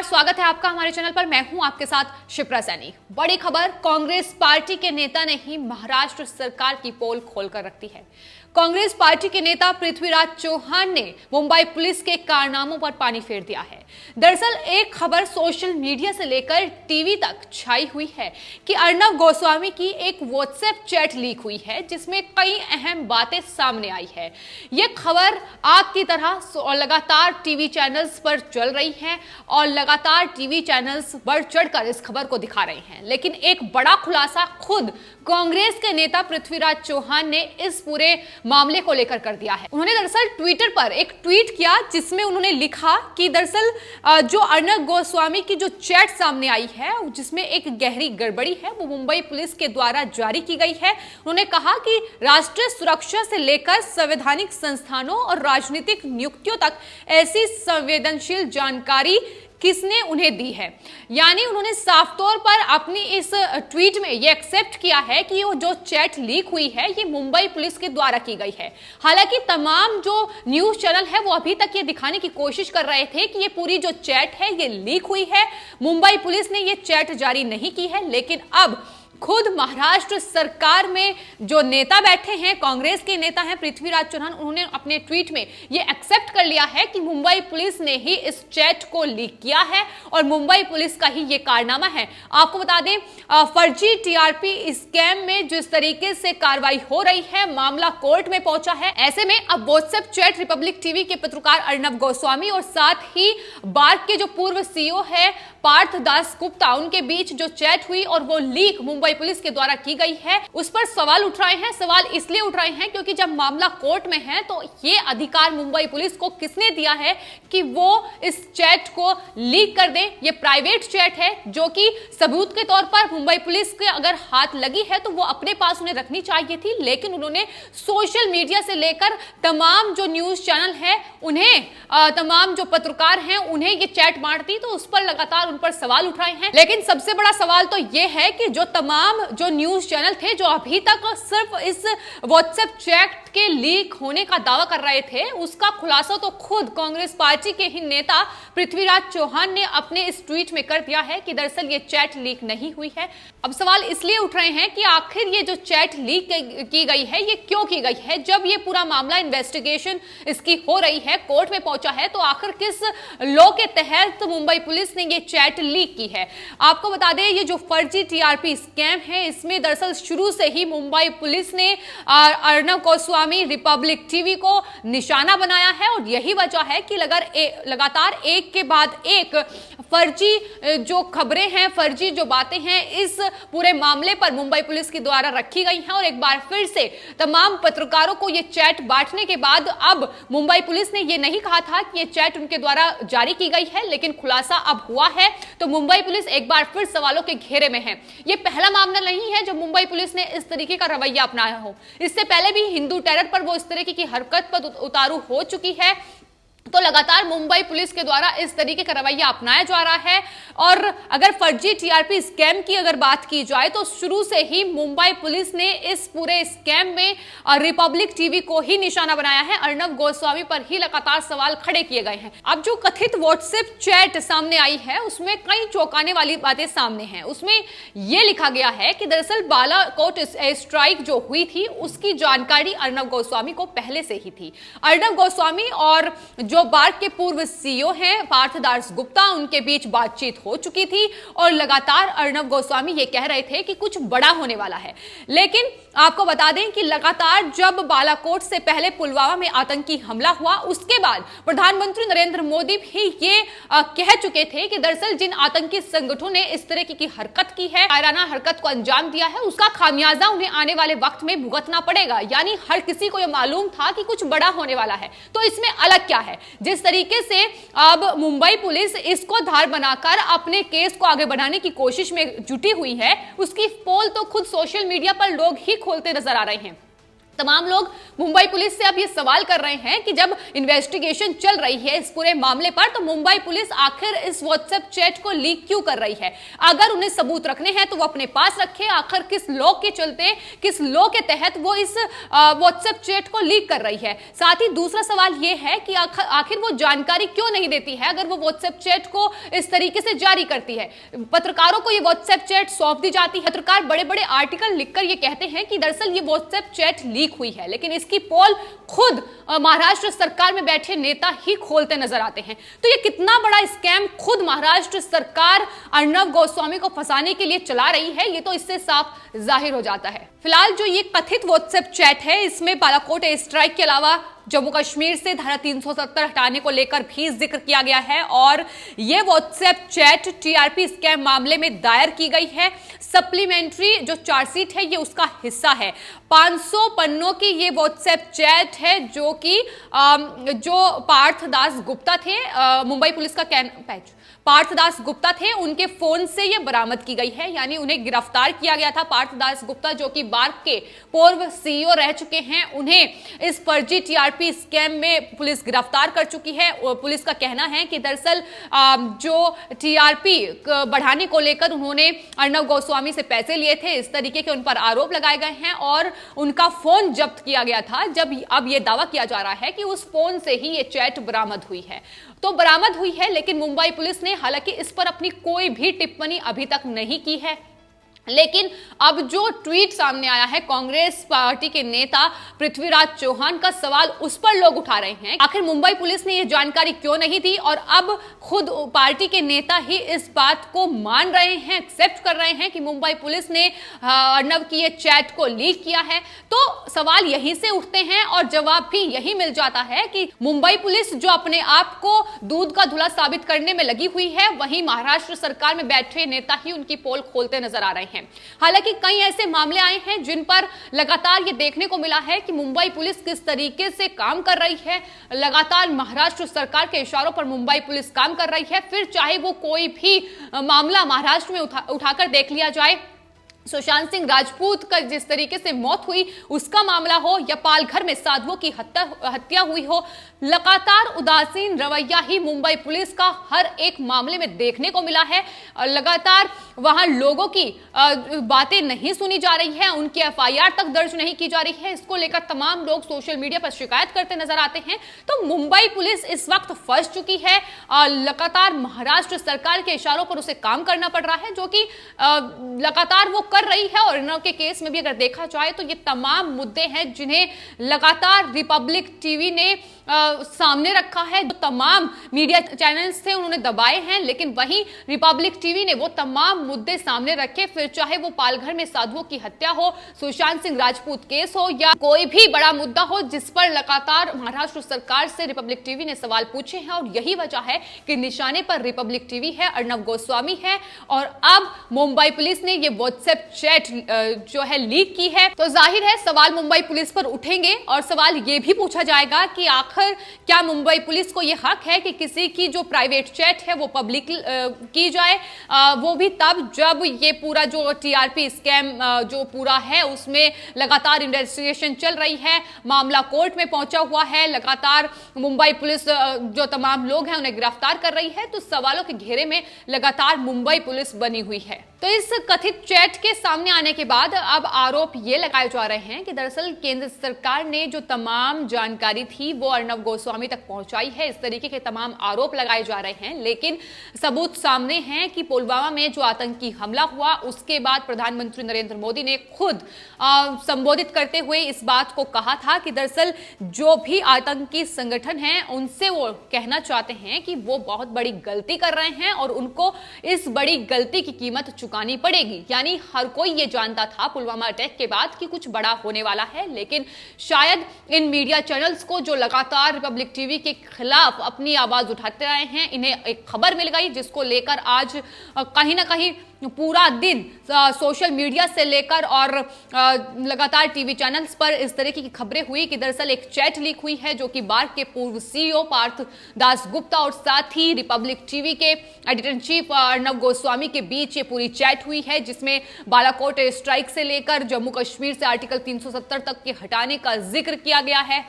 नमस्कार, स्वागत है आपका हमारे चैनल पर। मैं हूं आपके साथ शिप्रा सैनी। बड़ी खबर, कांग्रेस पार्टी के नेता ने ही महाराष्ट्र सरकार की पोल खोलकर रख दी है। कांग्रेस पार्टी के नेता पृथ्वीराज चौहान ने मुंबई पुलिस के कारनामों पर पानी फेर दिया है। दरअसल एक खबर सोशल मीडिया से लेकर टीवी तक छाई हुई है कि अर्नब गोस्वामी की एक व्हाट्सएप चैट लीक हुई है जिसमें कई अहम बातें सामने आई है। यह खबर आग की तरह लगातार टीवी चैनल्स पर चल रही है और लगातार टीवी चैनल्स बढ़ चढ़कर इस खबर को दिखा रहे हैं, लेकिन एक बड़ा खुलासा खुद कांग्रेस के नेता पृथ्वीराज चौहान ने इस पूरे मामले को लेकर कर दिया है। उन्होंने दरअसल ट्विटर पर एक ट्वीट किया जिसमें उन्होंने लिखा कि दरअसल जो अर्नब गोस्वामी की जो चैट सामने आई है जिसमें एक गहरी गड़बड़ी है, वो मुंबई पुलिस के द्वारा जारी की गई है। उन्होंने कहा कि राष्ट्रीय सुरक्षा से लेकर संवैधानिक संस्थानों और राजनीतिक नियुक्तियों तक ऐसी संवेदनशील जानकारी किसने उन्हें दी है। यानी उन्होंने साफ तौर पर अपनी इस ट्वीट में ये एक्सेप्ट किया है कि वो जो चैट लीक हुई है ये मुंबई पुलिस के द्वारा की गई है। हालांकि तमाम जो न्यूज चैनल है वो अभी तक ये दिखाने की कोशिश कर रहे थे कि ये पूरी जो चैट है ये लीक हुई है, मुंबई पुलिस ने ये चैट जारी नहीं की है। लेकिन अब खुद महाराष्ट्र सरकार में जो नेता बैठे हैं, कांग्रेस के नेता हैं पृथ्वीराज चौहान, उन्होंने अपने ट्वीट में ये एक्सेप्ट कर लिया है कि मुंबई पुलिस ने ही इस चैट को लीक किया है और मुंबई पुलिस का ही ये कारनामा है। आपको बता दें, फर्जी टीआरपी स्कैम में जिस तरीके से कार्रवाई हो रही है, मामला कोर्ट में पहुंचा है। ऐसे में अब व्हाट्सएप चैट रिपब्लिक टीवी के पत्रकार अर्नब गोस्वामी और साथ ही बार्क के जो पूर्व सीईओ है पार्थ दास गुप्ता, उनके बीच जो चैट हुई और वो लीक मुंबई पुलिस के द्वारा की गई है, उस पर सवाल उठ रहे हैं। सवाल इसलिए उठ रहे हैं क्योंकि जब मामला कोर्ट में है तो ये अधिकार मुंबई पुलिस को किसने दिया है कि वो इस चैट को लीक कर दे। ये प्राइवेट चैट है जो कि सबूत के तौर पर मुंबई पुलिस के अगर हाथ लगी है तो वो अपने पास उन्हें रखनी चाहिए थी, लेकिन उन्होंने सोशल मीडिया से लेकर तमाम जो न्यूज चैनल है उन्हें, तमाम जो पत्रकार हैं उन्हें ये चैट बांट दी, तो उस पर लगातार उन पर सवाल उठ रहे हैं। लेकिन सबसे बड़ा सवाल तो यह है कि जो तमाम जो न्यूज चैनल थे जो अभी तक सिर्फ इस व्हाट्सएप चैट के लीक होने का दावा कर रहे थे, उसका खुलासा तो खुद कांग्रेस पार्टी के ही नेता पृथ्वीराज चौहान ने अपने इस ट्वीट में कर दिया है कि दरअसल ये चैट लीक नहीं हुई है। अब सवाल इसलिए उठ रहे हैं कि आखिर ये जो चैट लीक की गई है ये क्यों की गई है। जब ये पूरा मामला इन्वेस्टिगेशन इसकी हो रही है, कोर्ट में पहुंचा है, तो आखिर किस लॉ के तहत मुंबई पुलिस ने ये चैट लीक की है। आपको बता दें, ये जो फर्जी टीआरपी स्कैम है इसमें दरअसल शुरू से ही मुंबई पुलिस ने अर्नब गोस्वामी, रिपब्लिक टीवी को निशाना बनाया है और यही वजह है कि लगातार एक के बाद एक फर्जी जो खबरें हैं, फर्जी जो बातें हैं इस पूरे मामले पर मुंबई पुलिस के द्वारा रखी गई हैं। और एक बार फिर से तमाम पत्रकारों को ये चैट बांटने के बाद अब मुंबई पुलिस ने ये नहीं कहा था कि ये चैट उनके द्वारा जारी की गई है, लेकिन खुलासा अब हुआ है तो मुंबई पुलिस एक बार फिर सवालों के घेरे में है। ये पहला मामला नहीं है जब मुंबई पुलिस ने इस तरीके का रवैया अपनाया हो। इससे पहले भी हिंदू टेरर पर वो इस तरीके की हरकत पर उतारू हो चुकी है। तो लगातार मुंबई पुलिस के द्वारा इस तरीके का रवैया अपनाया जा रहा है। और अगर फर्जी टीआरपी स्कैम की अगर बात की जाए तो शुरू से ही मुंबई पुलिस ने इस पूरे स्कैम में रिपब्लिक टीवी को ही निशाना बनाया है। अर्नब गोस्वामी पर ही लगातार सवाल खड़े किए गए हैं। अब जो कथित व्हाट्सएप चैट सामने आई है उसमें कई चौंकाने वाली बातें सामने हैं। उसमें यह लिखा गया है कि दरअसल बालाकोट स्ट्राइक जो हुई थी उसकी जानकारी अर्नब गोस्वामी को पहले से ही थी। अर्नब गोस्वामी और जो बार्क के पूर्व सीईओ हैं पार्थ दास गुप्ता, उनके बीच बातचीत हो चुकी थी और लगातार अर्नब गोस्वामी ये कह रहे थे कि कुछ बड़ा होने वाला है। लेकिन आपको बता दें कि लगातार जब बालाकोट से पहले पुलवामा में आतंकी हमला हुआ उसके बाद प्रधानमंत्री नरेंद्र मोदी भी ये कह चुके थे कि दरअसल जिन आतंकी संगठनों ने इस तरह की हरकत की है, कायराना हरकत को अंजाम दिया है, उसका खामियाजा उन्हें आने वाले वक्त में भुगतना पड़ेगा। यानी हर किसी को यह मालूम था कि कुछ बड़ा होने वाला है। तो इसमें अलग क्या है, जिस तरीके से अब मुंबई पुलिस इसको धार बनाकर अपने केस को आगे बढ़ाने की कोशिश में जुटी हुई है, उसकी पोल तो खुद सोशल मीडिया पर लोग ही खोलते नजर आ रहे हैं। तमाम लोग मुंबई पुलिस से अब ये सवाल कर रहे हैं कि जब इन्वेस्टिगेशन चल रही है इस पूरे मामले पर, तो मुंबई पुलिस आखिर इस व्हाट्सएप चैट को लीक क्यों कर रही है। अगर उन्हें सबूत रखने हैं तो वो अपने पास रखे। आखिर किस लॉ के चलते, किस लॉ के तहत वो इस व्हाट्सएप चैट को लीक कर रही है। साथ ही दूसरा सवाल ये है कि आखिर वो जानकारी क्यों नहीं देती है अगर वो व्हाट्सएप चैट को इस तरीके से जारी करती है। पत्रकारों को ये व्हाट्सएप चैट सौंप दी जाती है। पत्रकार बड़े बड़े आर्टिकल लिखकर ये कहते हैं कि दरअसल ये व्हाट्सएप चैट लीक हुई है, लेकिन इसकी पोल खुद महाराष्ट्र सरकार में बैठे नेता ही खोलते नजर आते हैं। तो ये कितना बड़ा स्कैम खुद महाराष्ट्र सरकार अर्नब गोस्वामी को फंसाने के लिए चला रही है, ये तो इससे साफ जाहिर हो जाता है। फिलहाल जो ये कथित व्हाट्सएप चैट है, इसमें बालाकोट एयर स्ट्राइक के अलावा जम्मू कश्मीर से धारा 370 हटाने को लेकर भी जिक्र किया गया है और ये व्हाट्सएप चैट टीआरपी स्कैम मामले में दायर की गई है। सप्लीमेंट्री जो चार्जशीट है ये उसका हिस्सा है। 500 पन्नों की ये व्हाट्सएप चैट है जो कि जो पार्थ दास गुप्ता थे, मुंबई पुलिस का पार्थ दास गुप्ता थे, उनके फोन से ये बरामद की गई है। यानी उन्हें गिरफ्तार किया गया था। पार्थ दास गुप्ता जो कि बार्क के पूर्व सीईओ रह चुके हैं, उन्हें इस फर्जी टीआरपी स्कैम में पुलिस गिरफ्तार कर चुकी है। पुलिस का कहना है कि दरअसल जो टीआरपी बढ़ाने को लेकर उन्होंने अर्नब गोस्वामी से पैसे लिए थे, इस तरीके के उन पर आरोप लगाए गए हैं और उनका फोन जब्त किया गया था। जब अब यह दावा किया जा रहा है कि उस फोन से ही ये चैट बरामद हुई है, तो बरामद हुई है, लेकिन मुंबई पुलिस ने हालांकि इस पर अपनी कोई भी टिप्पणी अभी तक नहीं की है। लेकिन अब जो ट्वीट सामने आया है कांग्रेस पार्टी के नेता पृथ्वीराज चौहान का, सवाल उस पर लोग उठा रहे हैं आखिर मुंबई पुलिस ने यह जानकारी क्यों नहीं दी और अब खुद पार्टी के नेता ही इस बात को मान रहे हैं, एक्सेप्ट कर रहे हैं कि मुंबई पुलिस ने अर्नब की ये चैट को लीक किया है। तो सवाल यहीं से उठते हैं और जवाब भी यही मिल जाता है कि मुंबई पुलिस जो अपने आप को दूध का धुला साबित करने में लगी हुई है, वहीं महाराष्ट्र सरकार में बैठे नेता ही उनकी पोल खोलते नजर आ रहे हैं। हालांकि कई ऐसे मामले आए हैं जिन पर लगातार यह देखने को मिला है कि मुंबई पुलिस किस तरीके से काम कर रही है। लगातार महाराष्ट्र सरकार के इशारों पर मुंबई पुलिस काम कर रही है। फिर चाहे वो कोई भी मामला महाराष्ट्र में उठाकर देख लिया जाए, सुशांत सिंह राजपूत का जिस तरीके से मौत हुई उसका मामला हो या पालघर में साधुओं की हत्या हुई हो, लगातार उदासीन रवैया ही मुंबई पुलिस का हर एक मामले में देखने को मिला है। लगातार वहां लोगों की बातें नहीं सुनी जा रही है, उनकी एफआईआर तक दर्ज नहीं की जा रही है। इसको लेकर तमाम लोग सोशल मीडिया पर शिकायत करते नजर आते हैं। तो मुंबई पुलिस इस वक्त फंस चुकी है। लगातार महाराष्ट्र सरकार के इशारों पर उसे काम करना पड़ रहा है, जो कि लगातार वो कर रही है। और अर्नब के केस में भी अगर देखा जाए तो ये तमाम मुद्दे हैं जिन्हें लगातार रिपब्लिक टीवी ने सामने रखा है। जो तमाम मीडिया चैनल्स थे उन्होंने दबाए हैं, लेकिन वहीं रिपब्लिक टीवी ने वो तमाम मुद्दे सामने रखे। फिर चाहे वो पालघर में साधुओं की हत्या हो, सुशांत सिंह राजपूत केस हो या कोई भी बड़ा मुद्दा हो जिस पर लगातार महाराष्ट्र सरकार से रिपब्लिक टीवी ने सवाल पूछे हैं। और यही वजह है कि निशाने पर रिपब्लिक टीवी है, अर्नब गोस्वामी है और अब मुंबई पुलिस ने ये व्हाट्सएप चैट जो है लीक की है। तो जाहिर है सवाल मुंबई पुलिस पर उठेंगे और सवाल ये भी पूछा जाएगा कि आखिर क्या मुंबई पुलिस को यह हक है कि किसी की जो प्राइवेट चैट है वो पब्लिक की जाए, वो भी तब जब ये पूरा जो टीआरपी स्कैम जो पूरा है उसमें लगातार इन्वेस्टिगेशन चल रही है, मामला कोर्ट में पहुंचा हुआ है, लगातार मुंबई पुलिस जो तमाम लोग हैं उन्हें गिरफ्तार कर रही है। तो सवालों के घेरे में लगातार मुंबई पुलिस बनी हुई है। तो इस कथित चैट के सामने आने के बाद अब आरोप ये लगाए जा रहे हैं कि दरअसल केंद्र सरकार ने जो तमाम जानकारी थी वो अर्नब गोस्वामी तक पहुंचाई है। इस तरीके के तमाम आरोप लगाए जा रहे हैं, लेकिन सबूत सामने हैं कि पुलवामा में जो आतंकी हमला हुआ उसके बाद प्रधानमंत्री नरेंद्र मोदी ने खुद संबोधित करते हुए इस बात को कहा था कि दरअसल जो भी आतंकी संगठन है उनसे वो कहना चाहते हैं कि वो बहुत बड़ी गलती कर रहे हैं और उनको इस बड़ी गलती की कीमत चुकानी पड़ेगी। यानी हर कोई ये जानता था पुलवामा अटैक के बाद कि कुछ बड़ा होने वाला है, लेकिन शायद इन मीडिया चैनल्स को जो लगातार रिपब्लिक टीवी के खिलाफ अपनी आवाज उठाते रहे हैं, इन्हें एक खबर मिल गई जिसको लेकर आज कहीं ना कहीं पूरा दिन सोशल मीडिया से लेकर और लगातार टीवी चैनल्स पर इस तरह की खबरें हुई कि दरअसल एक चैट लीक हुई है जो कि बार्क के पूर्व सीईओ पार्थ दास गुप्ता और साथ ही रिपब्लिक टीवी के editor in chief Arnab Goswami के बीच ये पूरी चैट हुई है, जिसमें बालाकोट एयर स्ट्राइक से लेकर जम्मू कश्मीर से आर्टिकल 370 तक के हटाने का जिक्र किया गया है।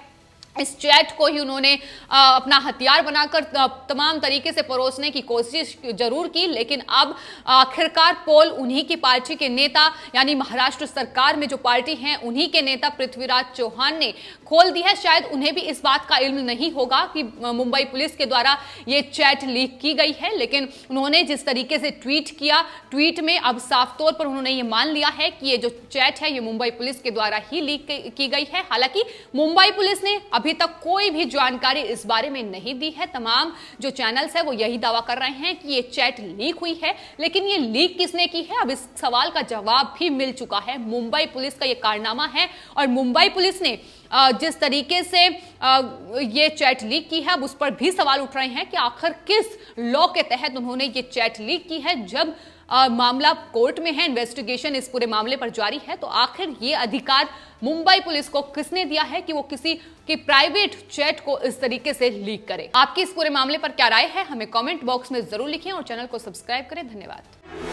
इस चैट को ही उन्होंने अपना हथियार बनाकर तमाम तरीके से परोसने की कोशिश जरूर की, लेकिन अब आखिरकार पोल उन्हीं की पार्टी के नेता यानी महाराष्ट्र सरकार में जो पार्टी है उन्हीं के नेता पृथ्वीराज चौहान ने खोल दी है। शायद उन्हें भी इस बात का इल्म नहीं होगा कि मुंबई पुलिस के द्वारा ये चैट लीक की गई है, लेकिन उन्होंने जिस तरीके से ट्वीट किया, ट्वीट में अब साफ तौर पर उन्होंने ये मान लिया है कि ये जो चैट है ये मुंबई पुलिस के द्वारा ही लीक की गई है। हालांकि मुंबई पुलिस ने अभी तक कोई भी जानकारी इस बारे में नहीं दी है। तमाम जो चैनल्स है वो यही दावा कर रहे हैं कि ये चैट लीक हुई है, लेकिन ये लीक किसने की है, अब इस सवाल का जवाब भी मिल चुका है। मुंबई पुलिस का ये कारनामा है और मुंबई पुलिस ने जिस तरीके से ये चैट लीक की है अब उस पर भी सवाल उठ रहे हैं कि आखिर किस लॉ के तहत उन्होंने ये चैट लीक की है। जब मामला कोर्ट में है, इन्वेस्टिगेशन इस पूरे मामले पर जारी है, तो आखिर ये अधिकार मुंबई पुलिस को किसने दिया है कि वो किसी की प्राइवेट चैट को इस तरीके से लीक करे। आपकी इस पूरे मामले पर क्या राय है, हमें कमेंट बॉक्स में जरूर लिखें और चैनल को सब्सक्राइब करें। धन्यवाद।